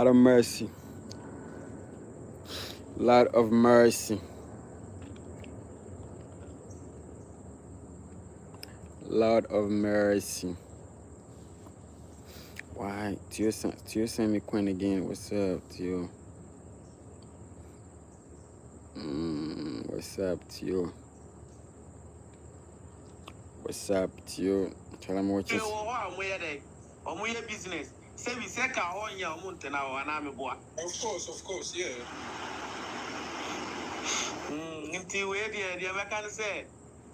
Lot of mercy. Lot of mercy. Lot of mercy. Why? Tio send me Quinn again. What's up, Tio? What's up, Tio? What's up, Tio? Tell him what you say. Business. Say we say ka ho nya omunte na wa na me boa. Of course, yeah. Nti we dey be kan say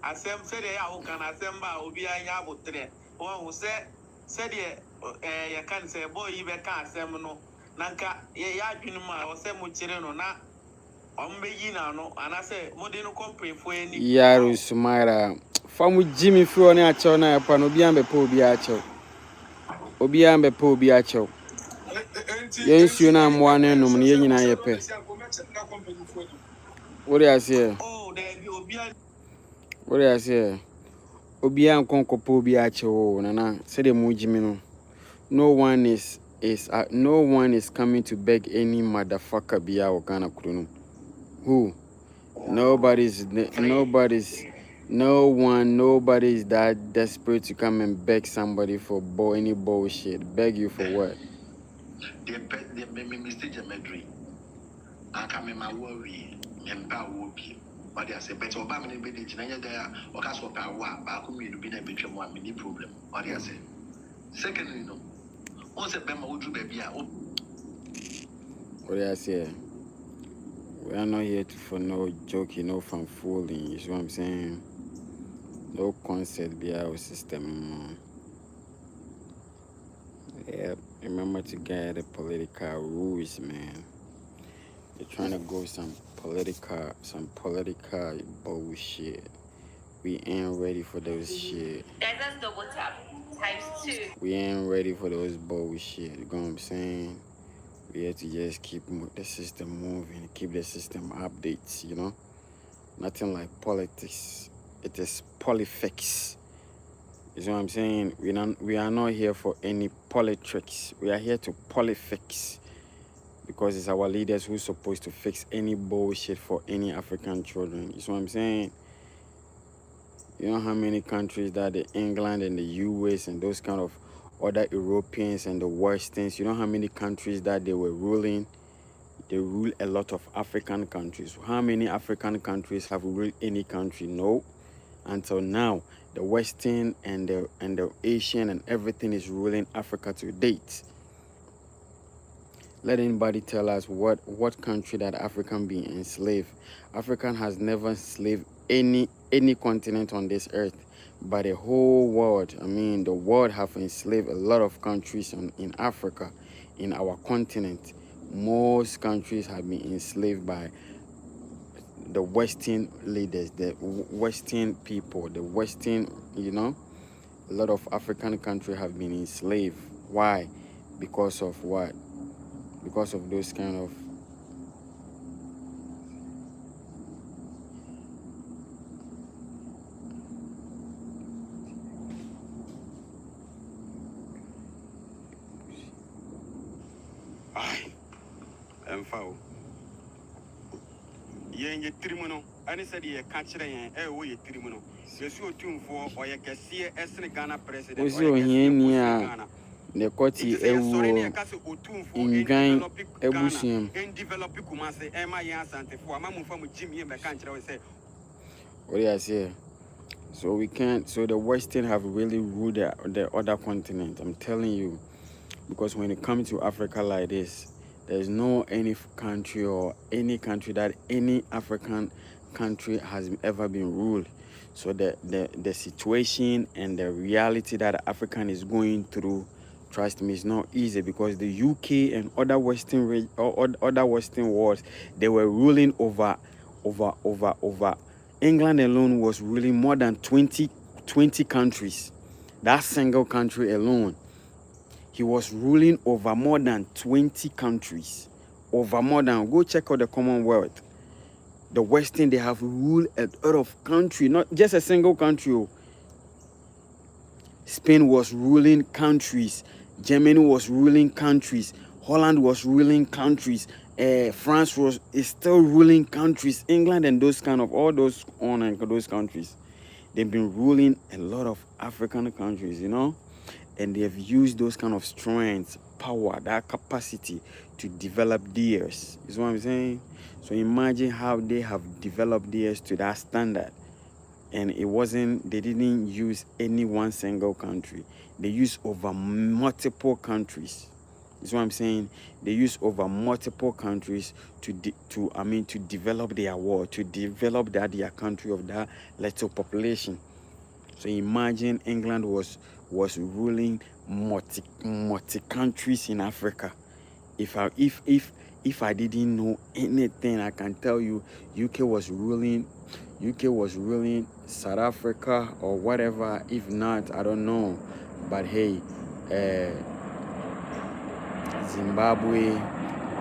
asem say dey ya wo kan asem ba obi anya abotre. Wo say dey ya kan say boy yi be kan asem no nanka ya adwunu ma wo say mo kire no na ombeyi na no ana say mo dey no company fo ani. Yaro Sumara. Famu Jimmy Fro ni acho na pa no bia mbepo obi acho. Obi ambepo obi acho. Yensu na amwa na enum ne nyina yepe. What do I say? Oh, there be obi. What do I say? Obi an konkopo obi acho nana say the mu Jimmy no. No one is coming to beg any motherfucker bia o kana kunu. Who? No one is that desperate to come and beg somebody for any bullshit. Beg you for what? They mistake a medry. I come in my worry, and power whoopie. But I say, better Obama in Bennett, and there, or Castle Power, but whom you be a bit of 1 minute problem. What I say? Secondly, no. Once a Bama would do baby. What do I say? We are not here for no joking, no fun fooling. You see what I'm saying? No concept be our system. Yeah, remember to get the political rules, man. They're trying to go some political bullshit. We ain't ready for those shit. That's double tap ×2. We ain't ready for those bullshit. You know what I'm saying? We have to just keep the system moving, keep the system updates, you know? Nothing like politics. It is politics. You know what I'm saying? We are not here for any politics. We are here to politics. Because it's our leaders who's supposed to fix any bullshit for any African children. You know what I'm saying? You know how many countries that the England and the US and those kind of other Europeans and the Westerns, you know how many countries that they were ruling? They rule a lot of African countries. How many African countries have ruled any country? No. Until now, the Western and the Asian and everything is ruling Africa to date. Let anybody tell us what country that African being enslaved. African has never enslaved any continent on this earth, but the whole world. I mean, the world have enslaved a lot of countries in Africa, in our continent. Most countries have been enslaved by the Western leaders, the Western people, the Western, you know. A lot of African countries have been enslaved. Why? Because of what? Because of those kind of Foul. Yen ye trimono, and said ye catcher and ye trimono. You see, tune for or ye can see a Ghana president. what's your here? The Koti in Gang Ebusium. And develop Kumase, Emma Yansante for a man from Jimmy and the country. What do I say? So we can't. So the Western have really ruled the other continent. I'm telling you, because when it comes to Africa like this, there's no any country or any country that any African country has ever been ruled. So the situation and the reality that African is going through, trust me, it's not easy, because the UK and other Western other Western worlds, they were ruling over. England alone was ruling more than 20 countries. That single country alone, he was ruling over more than 20 countries. Go check out the Commonwealth. The Western, they have ruled a lot of countries, not just a single country. Spain was ruling countries. Germany was ruling countries. Holland was ruling countries. France is still ruling countries. England and those kind of all those on and those countries, they've been ruling a lot of African countries, you know, and they have used those kind of strengths, power, that capacity to develop theirs. Is what I'm saying. So imagine how they have developed theirs to that standard. And they didn't use any one single country. They used over multiple countries. Is what I'm saying. They use over multiple countries to develop their war, to develop their country of that little population. So imagine England was ruling multi countries in Africa. If I didn't know anything, I can tell you UK was ruling South Africa or whatever. If not, I don't know. But hey, Zimbabwe,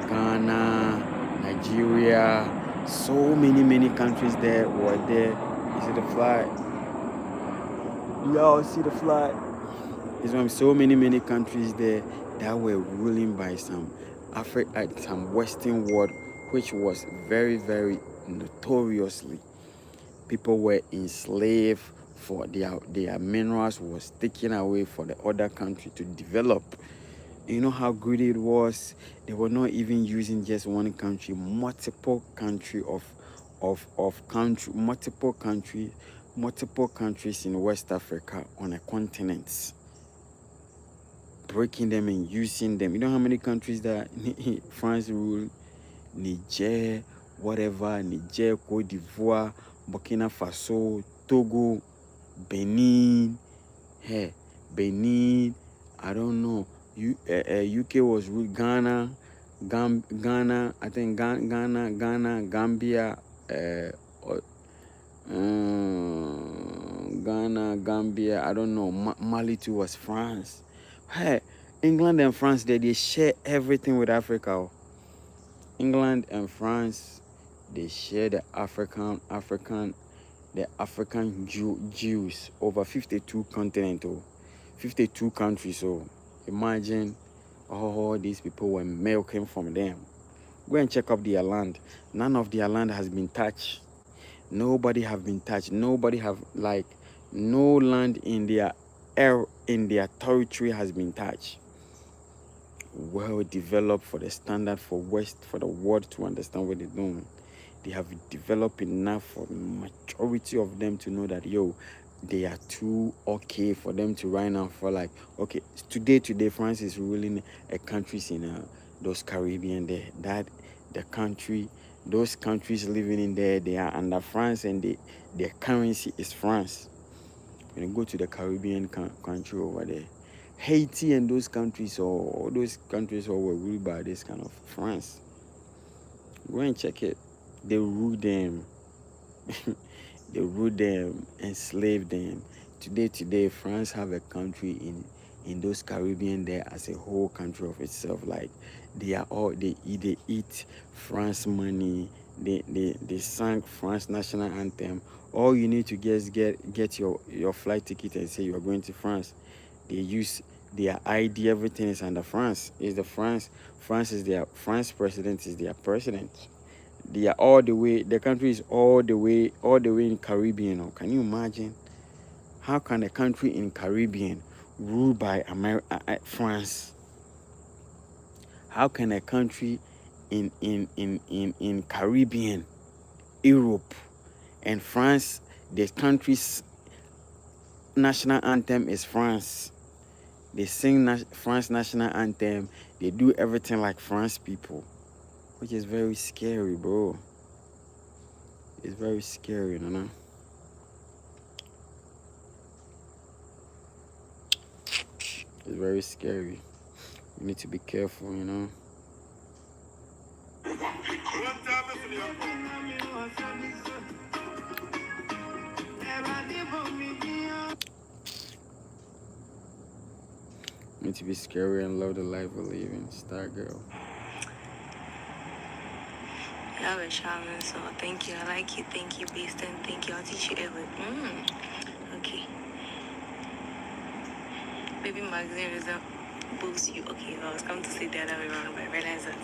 Ghana, Nigeria, so many countries there were there. You see the flag? Y'all see the flag? There's so many countries there that were ruling by some Western world, which was very, very notoriously. People were enslaved for their minerals was taken away for the other country to develop. You know how good it was. They were not even using just one country, multiple countries in West Africa on a continent, breaking them and using them. You know how many countries that France ruled? Niger, whatever, Niger, Cote d'Ivoire, Burkina Faso, Togo, Benin, Benin, I don't know. UK was ruled, Ghana, I think Ghana, Gambia, Ghana, Gambia, I don't know. Mali too was France. England and France, they share everything with Africa. England and France, they share the African Jews over 52 continents, 52 countries. So imagine all these people were milking from them. Go and check up their land. None of their land has been touched. Nobody have been touched. Nobody have, like, no land in their territory has been touched. Well developed for the standard for the world to understand what they're doing. They have developed enough for the majority of them to know that they are too okay for them to right now for like, okay, today France is ruling a countries in those Caribbean there. That the country, those countries living in there, they are under France, and their currency is France. When you go to the Caribbean country over there, Haiti and those countries, or all those countries all were ruled by this kind of France. Go and check it. They ruled them. They ruled them, enslaved them. Today, France have a country in those Caribbean there as a whole country of itself. Like they eat France money. They sang France national anthem. All you need to get your flight ticket and say you are going to France. They use their ID. Everything is under France. Is the France is their France president is their president. They are all the way. The country is all the way in Caribbean. Can you imagine? How can a country in Caribbean ruled by France? How can a country in Caribbean, Europe, and France, the country's national anthem is France. They sing France national anthem. They do everything like France people, which is very scary, bro. It's very scary, you know. It's very scary. You need to be careful, you know. You need to be scary and love the life we live in. Star girl. Love it, Shaman. So thank you. I like you. Thank you, Beast. And thank you. I'll teach you everything. Okay. Baby magazine result. boost you. Okay, I was going to say the other way around, but I realized that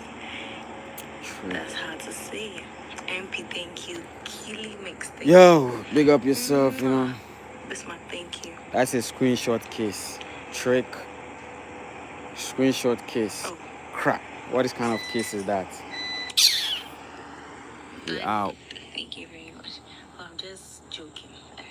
True. that's hard to say. MP, thank you. Keely mix, thank Yo, big up yourself, you know. Bismarck, thank you. That's a screenshot case. Trick. Screenshot case. Oh. Crap. What is kind of case is that? We out. Thank you very much. Well, I'm just joking.